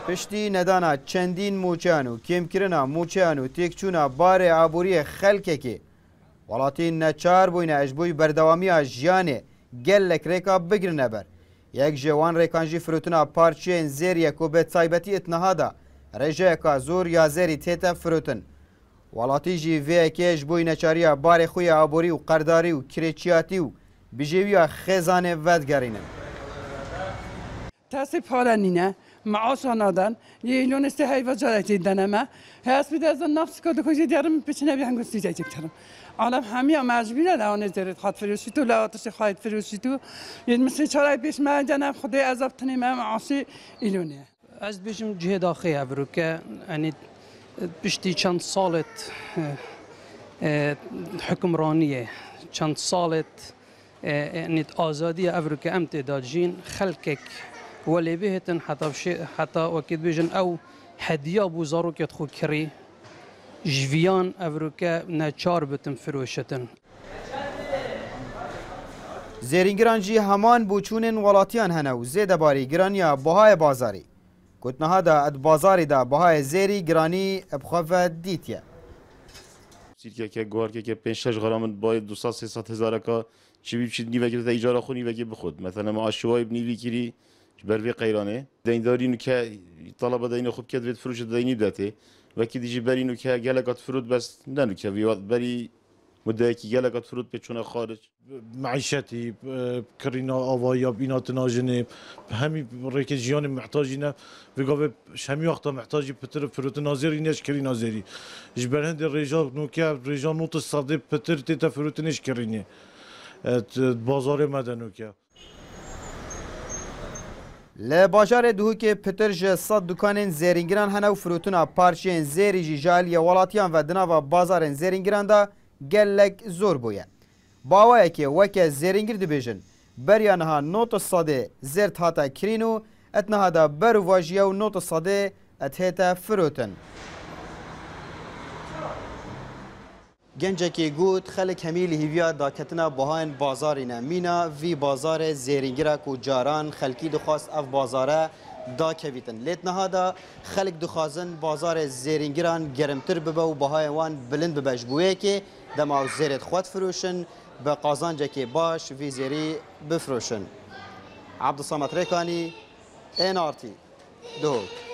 پشتی ندانا چندین موچان و کمکرنا موچان و تکچونا بار عبوری خلکه که ولاتی نچار بوینه اجبوی بردوامی جیانه گلک ریکا بگر نبر یک جوان ریکانجی فروتنا پارچین زیر یکو به تایبتی اتنهادا رجه که زور یا زیری تیتا فروتن ولاتی جی وی کش بوی نچاریا بار خوی عبوری و قرداری و کریچیاتی و بجیویا خزانه ودگرینه تاسي بحالانينا معاش نادن يلون استهاي وجارتي دنما هاس بده از نفس كده كوجي ديارم بيشنا بيحن قصتي جاي تكترم عالم هميا مجبورة لون زرت خاط فروشي تو لا تش خايت فروشي تو مثل شرای بیش ما جناب خدای عذاب تنی ما معاشی ایلونه از بیشم جهاد آخی افروکه یعنی بشتی چند سالت حکمرانیه چند سالت یعنی آزادی افروکه امتداد جین خلقك ولی بهتن حتی وقت بیشن او هدیه بوزارو که خود کری جویان افروکه نچار بتن فروشتن زیرینگران جی همان بوچونن ولاتیان هنو زیده باری گرانیا بهای بازاری کتنها دا اد بازاری دا بهای زیری گرانی بخواه دیتیه سیرکه که گوهر که 5-6 غرامن باید 200-300 هزار که چی بچید نیوه که ایجاره خونی وگی بخود مثلا ما آشوای بنیوی کری بروی قیرانه دیندارینو که طلبه دینو خوب کد وید فروش دینی بدته وکی دیجی برینو که گلگات فرود بس ننو که ویاد بری مدتی که گلگات فرود به چونه خارج معيشتي كرينا آوايا بينات ناجنة همي ريكيجيان محتاجينه وقابل همي وقتا محتاجي بتر فروت نازيري نيش كري نازيري جبرهند الرجال نوكيا رجال نوت الصادق بتر تيتا فروت نيش كريني بازار مدنوكيا لباجار دوهوک پترج صد دکان زیرینگران هنو فروتنا پارچین زیری جیجالی ولاتیان و دناوا بازار زیرینگران دا گلک زور بویه باوایه که وکه زیرینگر دبیجن بریانها نوت صده زرت هاتا کرینو اتنها دا برو واجیه و نوت صده اتهتا فروتن گنجه که گود خلق همیل هیویا دا کتنا بهاین بازارینه مینا وی بازار زیرینگره که جاران خلکی دخواست اف بازاره دا کویتن لیت نهادا خلق دخوازن بازار زیرینگران گرمتر ببه و بهای وان بلند ببجبویه که دما زیرت خود فروشن به قازانجه که باش وی زیری بفروشن عبدالصمد ریکانی NRT دهوک